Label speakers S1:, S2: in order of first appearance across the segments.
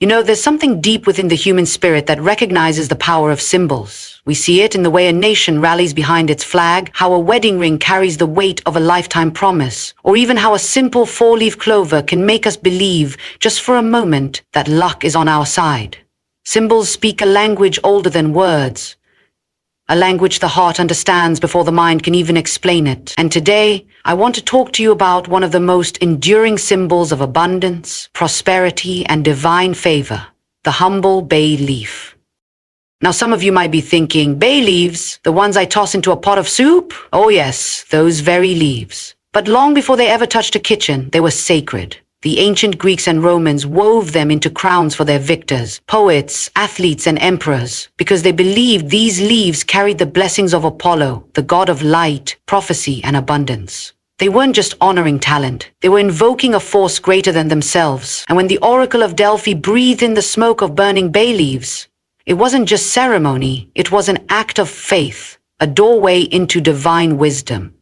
S1: You know, there's something deep within the human spirit that recognizes the power of symbols. We see it in the way a nation rallies behind its flag, how a wedding ring carries the weight of a lifetime promise, or even how a simple four-leaf clover can make us believe, just for a moment, that luck is on our side. Symbols speak a language older than words, a language the heart understands before the mind can even explain it. And today, I want to talk to you about one of the most enduring symbols of abundance, prosperity, and divine favor, the humble bay leaf. Now, some of you might be thinking, bay leaves, the ones I toss into a pot of soup? Oh yes, those very leaves. But long before they ever touched a kitchen, they were sacred. The ancient Greeks and Romans wove them into crowns for their victors, poets, athletes, and emperors, because they believed these leaves carried the blessings of Apollo, the god of light, prophecy, and abundance. They weren't just honoring talent, they were invoking a force greater than themselves. And when the Oracle of Delphi breathed in the smoke of burning bay leaves, it wasn't just ceremony, it was an act of faith, a doorway into divine wisdom.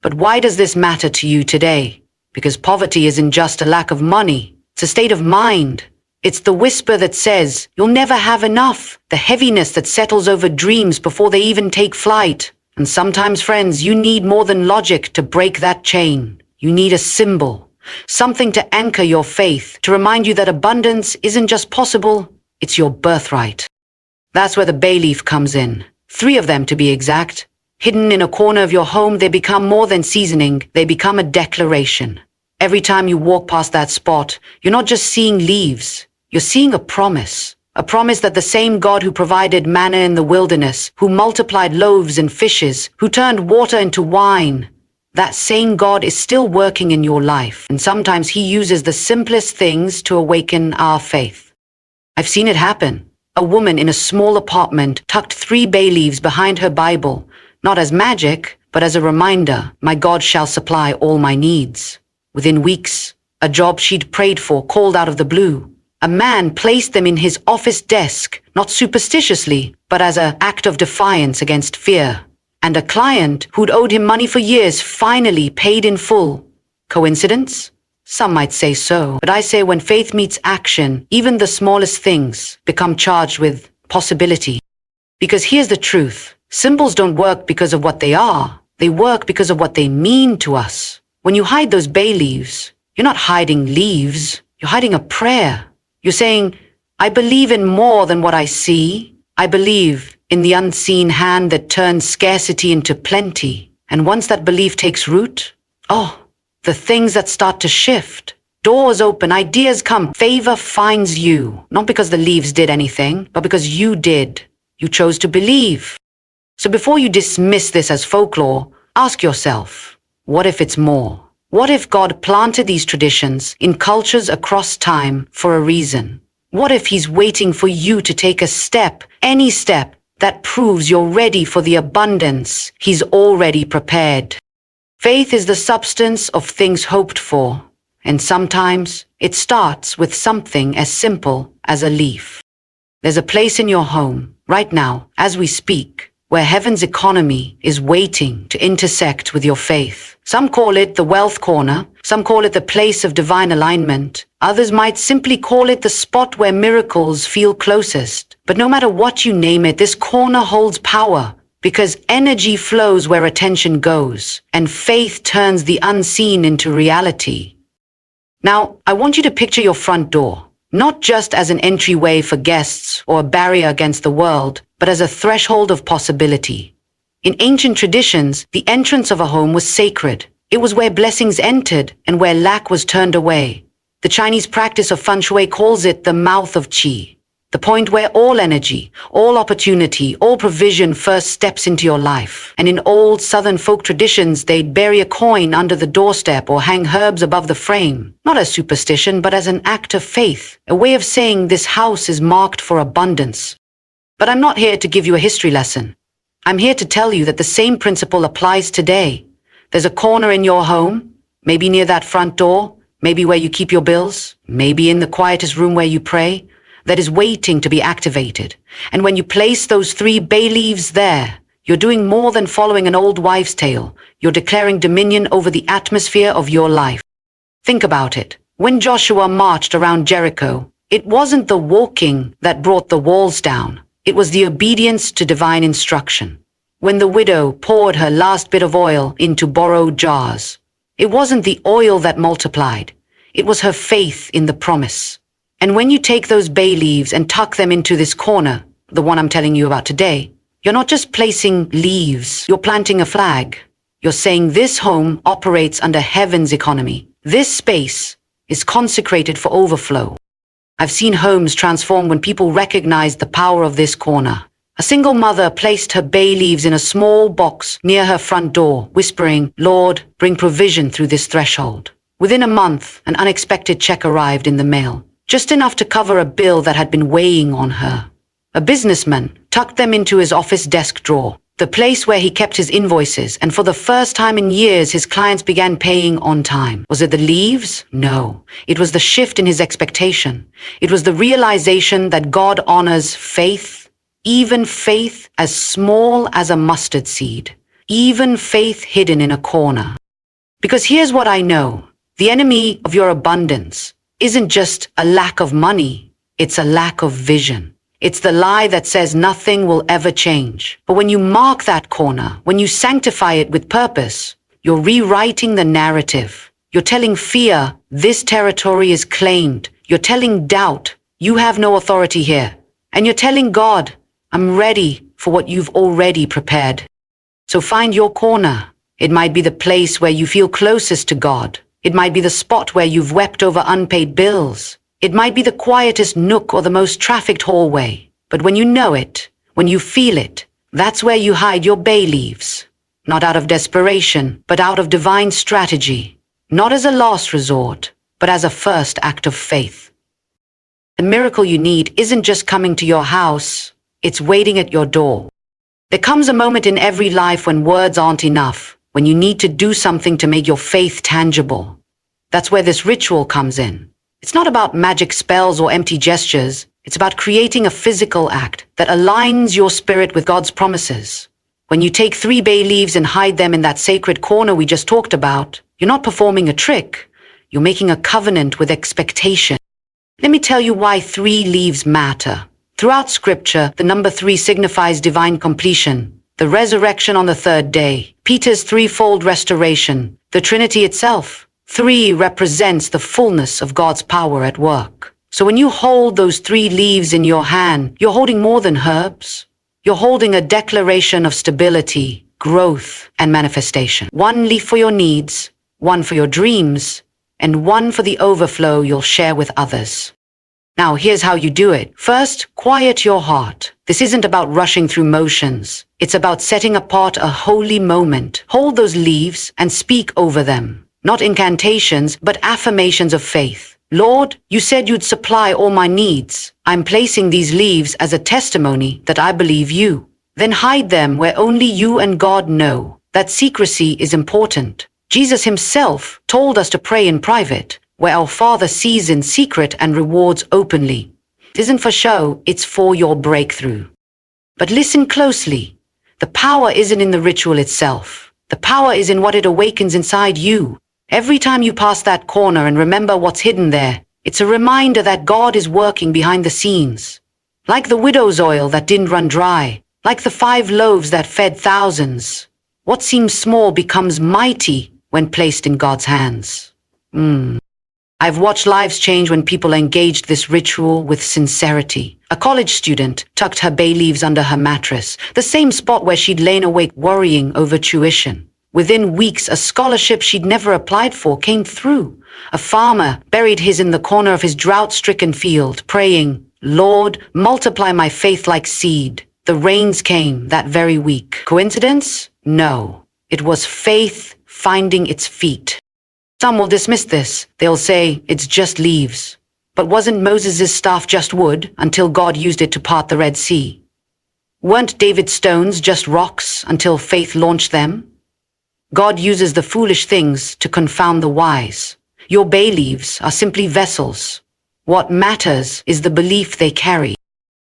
S1: But why does this matter to you today? Because poverty isn't just a lack of money, it's a state of mind. It's the whisper that says, you'll never have enough, the heaviness that settles over dreams before they even take flight. And sometimes, friends, you need more than logic to break that chain. You need a symbol, something to anchor your faith, to remind you that abundance isn't just possible, it's your birthright. That's where the bay leaf comes in. 3 of them to be exact. Hidden in a corner of your home, they become more than seasoning, they become a declaration. Every time you walk past that spot, you're not just seeing leaves, you're seeing a promise that the same God who provided manna in the wilderness, who multiplied loaves and fishes, who turned water into wine, that same God is still working in your life, and sometimes he uses the simplest things to awaken our faith. I've seen it happen. A woman in a small apartment tucked 3 bay leaves behind her Bible, not as magic, but as a reminder, my God shall supply all my needs. Within weeks, a job she'd prayed for called out of the blue. A man placed them in his office desk, not superstitiously, but as an act of defiance against fear. And a client who'd owed him money for years finally paid in full. Coincidence? Some might say so, but I say when faith meets action, even the smallest things become charged with possibility. Because here's the truth. Symbols don't work because of what they are. They work because of what they mean to us. When you hide those bay leaves, you're not hiding leaves. You're hiding a prayer. You're saying, I believe in more than what I see. I believe in the unseen hand that turns scarcity into plenty. And once that belief takes root, the things that start to shift. Doors open, ideas come, favor finds you. Not because the leaves did anything, but because you did. You chose to believe. So before you dismiss this as folklore, ask yourself, what if it's more? What if God planted these traditions in cultures across time for a reason? What if he's waiting for you to take a step, any step, that proves you're ready for the abundance he's already prepared? Faith is the substance of things hoped for, and sometimes it starts with something as simple as a leaf. There's a place in your home, right now, as we speak, where heaven's economy is waiting to intersect with your faith. Some call it the wealth corner, some call it the place of divine alignment, others might simply call it the spot where miracles feel closest. But no matter what you name it, this corner holds power, because energy flows where attention goes, and faith turns the unseen into reality. Now, I want you to picture your front door, not just as an entryway for guests or a barrier against the world, but as a threshold of possibility. In ancient traditions, the entrance of a home was sacred. It was where blessings entered and where lack was turned away. The Chinese practice of feng shui calls it the mouth of qi, the point where all energy, all opportunity, all provision first steps into your life. And in old Southern folk traditions, they'd bury a coin under the doorstep or hang herbs above the frame, not as superstition, but as an act of faith, a way of saying this house is marked for abundance. But I'm not here to give you a history lesson. I'm here to tell you that the same principle applies today. There's a corner in your home, maybe near that front door, maybe where you keep your bills, maybe in the quietest room where you pray, that is waiting to be activated. And when you place those 3 bay leaves there, you're doing more than following an old wives' tale. You're declaring dominion over the atmosphere of your life. Think about it. When Joshua marched around Jericho, It wasn't the walking that brought the walls down. It was the obedience to divine instruction. When the widow poured her last bit of oil into borrowed jars, it wasn't the oil that multiplied. It was her faith in the promise. And when you take those bay leaves and tuck them into this corner, the one I'm telling you about today, you're not just placing leaves, you're planting a flag. You're saying this home operates under heaven's economy. This space is consecrated for overflow. I've seen homes transform when people recognized the power of this corner. A single mother placed her bay leaves in a small box near her front door, whispering, "Lord, bring provision through this threshold." Within a month, an unexpected check arrived in the mail, just enough to cover a bill that had been weighing on her. A businessman tucked them into his office desk drawer, the place where he kept his invoices, and for the first time in years, his clients began paying on time. Was it the leaves? No. It was the shift in his expectation. It was the realization that God honors faith, even faith as small as a mustard seed, even faith hidden in a corner. Because here's what I know. The enemy of your abundance isn't just a lack of money, it's a lack of vision. It's the lie that says nothing will ever change. But when you mark that corner, when you sanctify it with purpose, you're rewriting the narrative. You're telling fear, this territory is claimed. You're telling doubt, you have no authority here. And you're telling God, I'm ready for what you've already prepared. So find your corner. It might be the place where you feel closest to God. It might be the spot where you've wept over unpaid bills. It might be the quietest nook or the most trafficked hallway. But when you know it, when you feel it, that's where you hide your bay leaves. Not out of desperation, but out of divine strategy. Not as a last resort, but as a first act of faith. The miracle you need isn't just coming to your house, it's waiting at your door. There comes a moment in every life when words aren't enough, when you need to do something to make your faith tangible. That's where this ritual comes in. It's not about magic spells or empty gestures. It's about creating a physical act that aligns your spirit with God's promises. When you take 3 bay leaves and hide them in that sacred corner we just talked about, you're not performing a trick. You're making a covenant with expectation. Let me tell you why 3 leaves matter. Throughout Scripture, the number 3 signifies divine completion, the resurrection on the 3rd day, Peter's threefold restoration, the Trinity itself. 3 represents the fullness of God's power at work. So when you hold those 3 leaves in your hand, you're holding more than herbs. You're holding a declaration of stability, growth, and manifestation. 1 leaf for your needs, 1 for your dreams, and 1 for the overflow you'll share with others. Now, here's how you do it. First, quiet your heart. This isn't about rushing through motions. It's about setting apart a holy moment. Hold those leaves and speak over them. Not incantations, but affirmations of faith. Lord, you said you'd supply all my needs. I'm placing these leaves as a testimony that I believe you. Then hide them where only you and God know. That secrecy is important. Jesus himself told us to pray in private, where our Father sees in secret and rewards openly. It isn't for show, it's for your breakthrough. But listen closely. The power isn't in the ritual itself. The power is in what it awakens inside you. Every time you pass that corner and remember what's hidden there, it's a reminder that God is working behind the scenes. Like the widow's oil that didn't run dry, like the 5 loaves that fed thousands. What seems small becomes mighty when placed in God's hands. I've watched lives change when people engaged this ritual with sincerity. A college student tucked her bay leaves under her mattress, the same spot where she'd lain awake worrying over tuition. Within weeks, a scholarship she'd never applied for came through. A farmer buried his in the corner of his drought-stricken field, praying, "Lord, multiply my faith like seed." The rains came that very week. Coincidence? No. It was faith finding its feet. Some will dismiss this. They'll say, it's just leaves. But wasn't Moses' staff just wood until God used it to part the Red Sea? Weren't David's stones just rocks until faith launched them? God uses the foolish things to confound the wise. Your bay leaves are simply vessels. What matters is the belief they carry.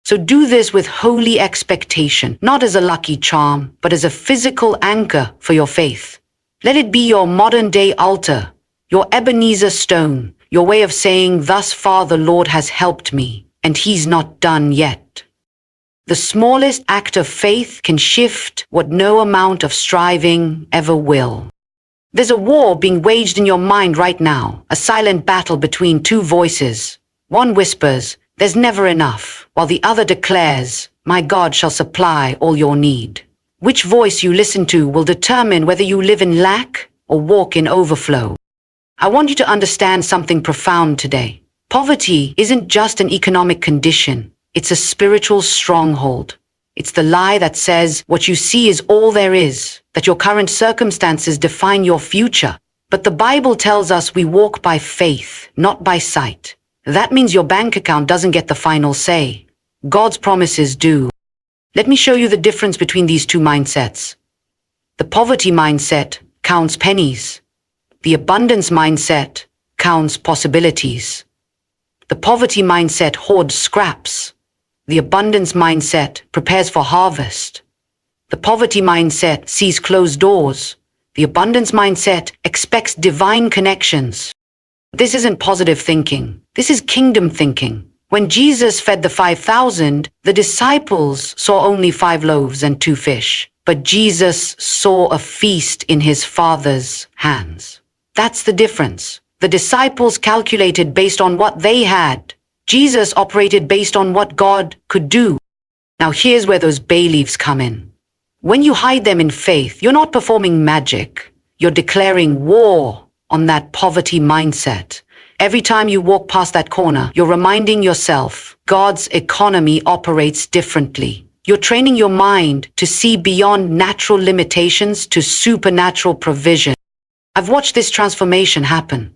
S1: So do this with holy expectation, not as a lucky charm, but as a physical anchor for your faith. Let it be your modern-day altar, your Ebenezer stone, Your way of saying, thus far the Lord has helped me, and he's not done yet. The smallest act of faith can shift what no amount of striving ever will. There's a war being waged in your mind right now, a silent battle between two voices. One whispers, there's never enough, while the other declares, my God shall supply all your need. Which voice you listen to will determine whether you live in lack or walk in overflow. I want you to understand something profound today. Poverty isn't just an economic condition. It's a spiritual stronghold. It's the lie that says what you see is all there is, that your current circumstances define your future. But the Bible tells us we walk by faith, not by sight. That means your bank account doesn't get the final say. God's promises do. Let me show you the difference between these two mindsets. The poverty mindset counts pennies. The abundance mindset counts possibilities. The poverty mindset hoards scraps. The abundance mindset prepares for harvest. The poverty mindset sees closed doors. The abundance mindset expects divine connections. This isn't positive thinking. This is kingdom thinking. When Jesus fed the 5,000, the disciples saw only 5 loaves and 2 fish. But Jesus saw a feast in his Father's hands. That's the difference. The disciples calculated based on what they had. Jesus operated based on what God could do. Now here's where those bay leaves come in. When you hide them in faith, you're not performing magic. You're declaring war on that poverty mindset. Every time you walk past that corner, you're reminding yourself, God's economy operates differently. You're training your mind to see beyond natural limitations to supernatural provision. I've watched this transformation happen.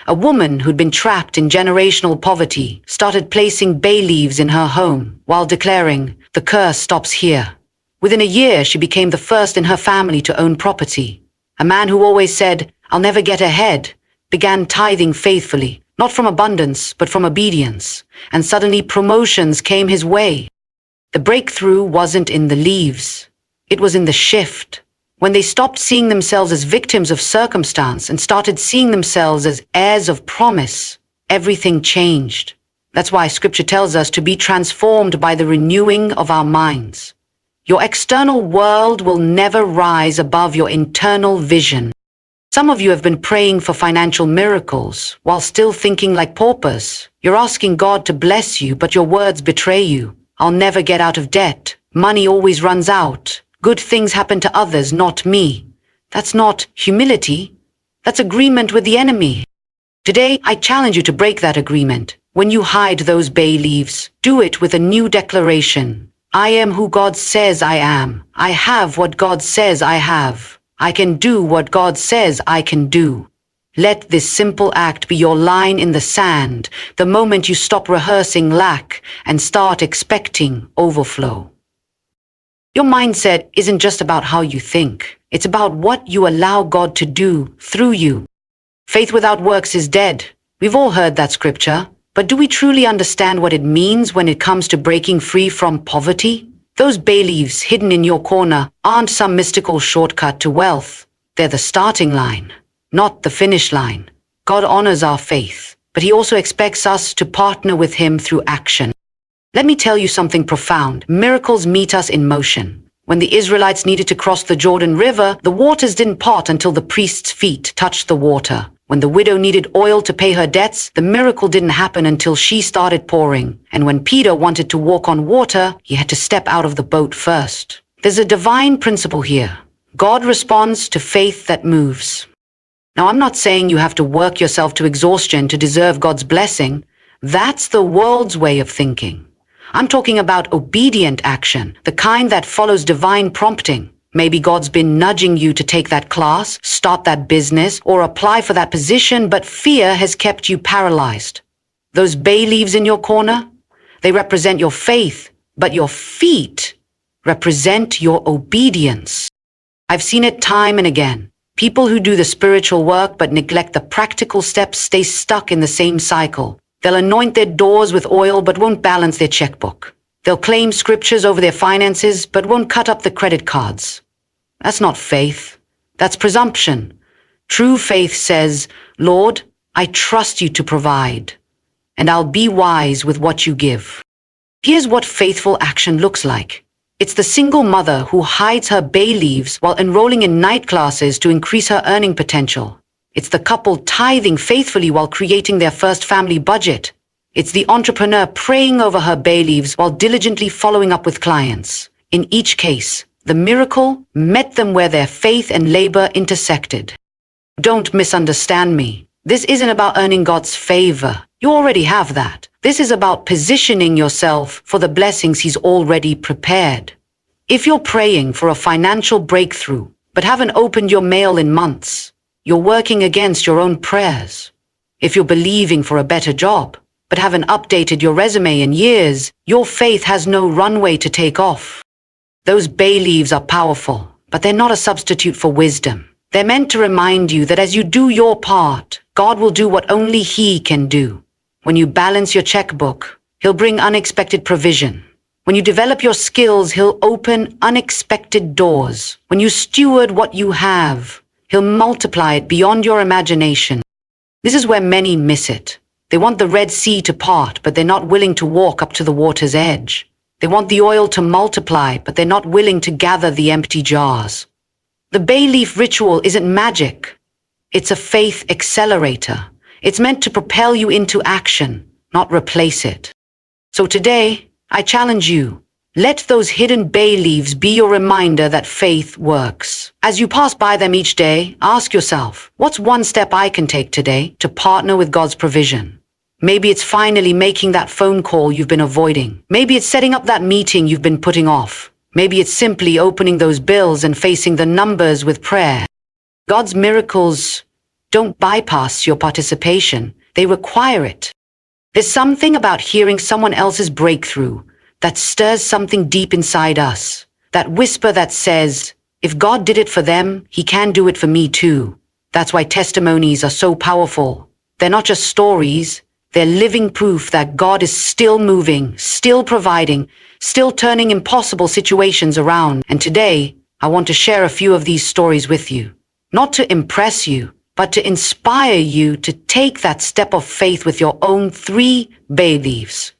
S1: A woman who'd been trapped in generational poverty started placing bay leaves in her home while declaring, the curse stops here. Within a year, she became the first in her family to own property. A man who always said, I'll never get ahead, began tithing faithfully, not from abundance, but from obedience. And suddenly promotions came his way. The breakthrough wasn't in the leaves. It was in the shift. When they stopped seeing themselves as victims of circumstance and started seeing themselves as heirs of promise, everything changed. That's why Scripture tells us to be transformed by the renewing of our minds. Your external world will never rise above your internal vision. Some of you have been praying for financial miracles while still thinking like paupers. You're asking God to bless you, but your words betray you. I'll never get out of debt. Money always runs out. Good things happen to others, not me. That's not humility. That's agreement with the enemy. Today, I challenge you to break that agreement. When you hide those bay leaves, do it with a new declaration. I am who God says I am. I have what God says I have. I can do what God says I can do. Let this simple act be your line in the sand, the moment you stop rehearsing lack and start expecting overflow. Your mindset isn't just about how you think. It's about what you allow God to do through you. Faith without works is dead. We've all heard that scripture. But do we truly understand what it means when it comes to breaking free from poverty? Those bay leaves hidden in your corner aren't some mystical shortcut to wealth. They're the starting line, not the finish line. God honors our faith, but he also expects us to partner with him through action. Let me tell you something profound. Miracles meet us in motion. When the Israelites needed to cross the Jordan River, the waters didn't part until the priest's feet touched the water. When the widow needed oil to pay her debts, the miracle didn't happen until she started pouring. And when Peter wanted to walk on water, he had to step out of the boat first. There's a divine principle here. God responds to faith that moves. Now, I'm not saying you have to work yourself to exhaustion to deserve God's blessing. That's the world's way of thinking. I'm talking about obedient action, the kind that follows divine prompting. Maybe God's been nudging you to take that class, start that business, or apply for that position, but fear has kept you paralyzed. Those bay leaves in your corner, they represent your faith, but your feet represent your obedience. I've seen it time and again. People who do the spiritual work but neglect the practical steps stay stuck in the same cycle. They'll anoint their doors with oil but won't balance their checkbook. They'll claim scriptures over their finances but won't cut up the credit cards. That's not faith. That's presumption. True faith says, Lord, I trust you to provide, and I'll be wise with what you give. Here's what faithful action looks like. It's the single mother who hides her bay leaves while enrolling in night classes to increase her earning potential. It's the couple tithing faithfully while creating their first family budget. It's the entrepreneur praying over her bay leaves while diligently following up with clients. In each case, the miracle met them where their faith and labor intersected. Don't misunderstand me. This isn't about earning God's favor. You already have that. This is about positioning yourself for the blessings He's already prepared. If you're praying for a financial breakthrough, but haven't opened your mail in months, you're working against your own prayers. If you're believing for a better job, but haven't updated your resume in years, your faith has no runway to take off. Those bay leaves are powerful, but they're not a substitute for wisdom. They're meant to remind you that as you do your part, God will do what only He can do. When you balance your checkbook, He'll bring unexpected provision. When you develop your skills, He'll open unexpected doors. When you steward what you have, He'll multiply it beyond your imagination. This is where many miss it. They want the Red Sea to part, but they're not willing to walk up to the water's edge. They want the oil to multiply, but they're not willing to gather the empty jars. The bay leaf ritual isn't magic. It's a faith accelerator. It's meant to propel you into action, not replace it. So today, I challenge you. Let those hidden bay leaves be your reminder that faith works. As you pass by them each day, ask yourself, what's one step I can take today to partner with God's provision? Maybe it's finally making that phone call you've been avoiding. Maybe it's setting up that meeting you've been putting off. Maybe it's simply opening those bills and facing the numbers with prayer. God's miracles don't bypass your participation. They require it. There's something about hearing someone else's breakthrough that stirs something deep inside us. That whisper that says, if God did it for them, He can do it for me too. That's why testimonies are so powerful. They're not just stories. They're living proof that God is still moving, still providing, still turning impossible situations around. And today, I want to share a few of these stories with you. Not to impress you, but to inspire you to take that step of faith with your own 3 bay leaves.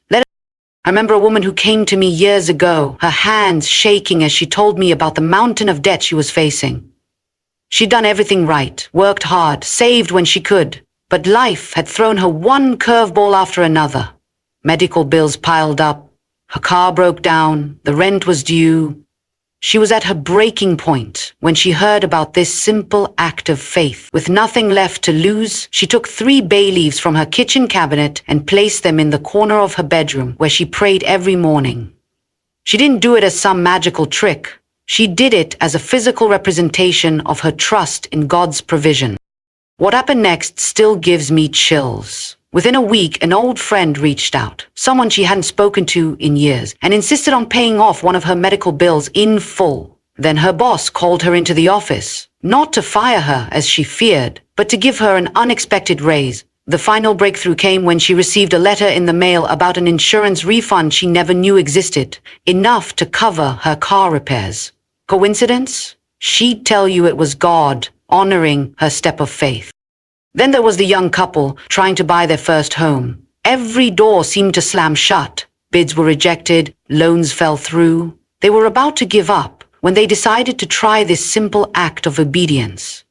S1: I remember a woman who came to me years ago, her hands shaking as she told me about the mountain of debt she was facing. She'd done everything right, worked hard, saved when she could, but life had thrown her one curveball after another. Medical bills piled up, her car broke down, the rent was due. She was at her breaking point when she heard about this simple act of faith. With nothing left to lose, she took 3 bay leaves from her kitchen cabinet and placed them in the corner of her bedroom where she prayed every morning. She didn't do it as some magical trick. She did it as a physical representation of her trust in God's provision. What happened next still gives me chills. Within a week, an old friend reached out, someone she hadn't spoken to in years, and insisted on paying off one of her medical bills in full. Then her boss called her into the office, not to fire her as she feared, but to give her an unexpected raise. The final breakthrough came when she received a letter in the mail about an insurance refund she never knew existed, enough to cover her car repairs. Coincidence? She'd tell you it was God honoring her step of faith. Then there was the young couple trying to buy their first home. Every door seemed to slam shut. Bids were rejected, loans fell through. They were about to give up when they decided to try this simple act of obedience.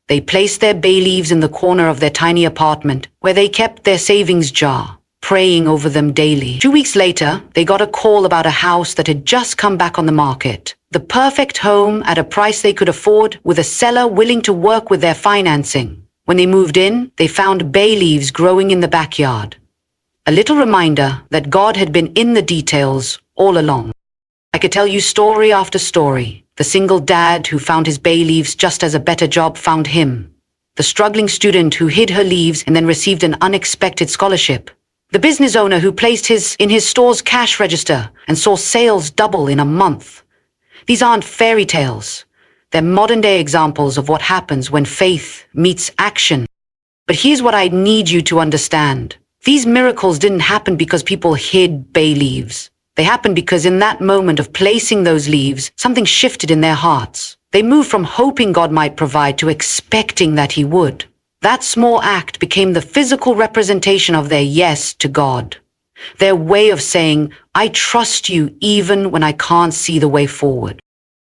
S1: They placed their bay leaves in the corner of their tiny apartment where they kept their savings jar, praying over them daily. 2 weeks later, they got a call about a house that had just come back on the market. The perfect home at a price they could afford, with a seller willing to work with their financing. When they moved in, they found bay leaves growing in the backyard. A little reminder that God had been in the details all along. I could tell you story after story. The single dad who found his bay leaves just as a better job found him. The struggling student who hid her leaves and then received an unexpected scholarship. The business owner who placed his in his store's cash register and saw sales double in a month. These aren't fairy tales. They're modern-day examples of what happens when faith meets action. But here's what I need you to understand. These miracles didn't happen because people hid bay leaves. They happened because in that moment of placing those leaves, something shifted in their hearts. They moved from hoping God might provide to expecting that He would. That small act became the physical representation of their yes to God. Their way of saying, I trust you even when I can't see the way forward.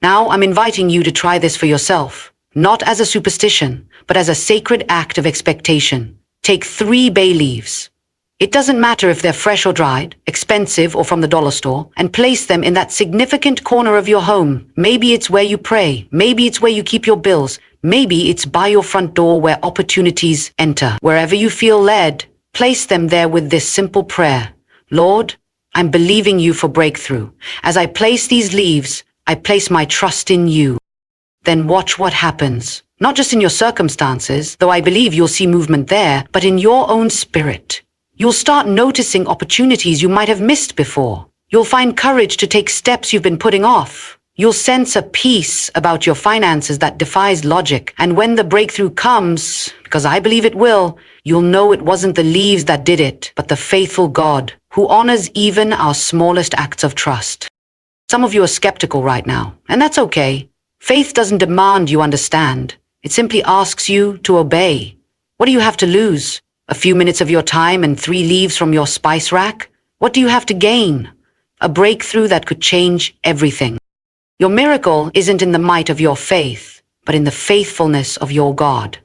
S1: Now I'm inviting you to try this for yourself, not as a superstition, but as a sacred act of expectation. Take 3 bay leaves. It doesn't matter if they're fresh or dried, expensive or from the dollar store, and place them in that significant corner of your home. Maybe it's where you pray. Maybe it's where you keep your bills. Maybe it's by your front door where opportunities enter. Wherever you feel led, place them there with this simple prayer. Lord, I'm believing you for breakthrough. As I place these leaves, I place my trust in you. Then watch what happens. Not just in your circumstances, though I believe you'll see movement there, but in your own spirit. You'll start noticing opportunities you might have missed before. You'll find courage to take steps you've been putting off. You'll sense a peace about your finances that defies logic. And when the breakthrough comes, because I believe it will, you'll know it wasn't the leaves that did it, but the faithful God, who honors even our smallest acts of trust. Some of you are skeptical right now, and that's okay. Faith doesn't demand you understand. It simply asks you to obey. What do you have to lose? A few minutes of your time and 3 leaves from your spice rack? What do you have to gain? A breakthrough that could change everything. Your miracle isn't in the might of your faith, but in the faithfulness of your God.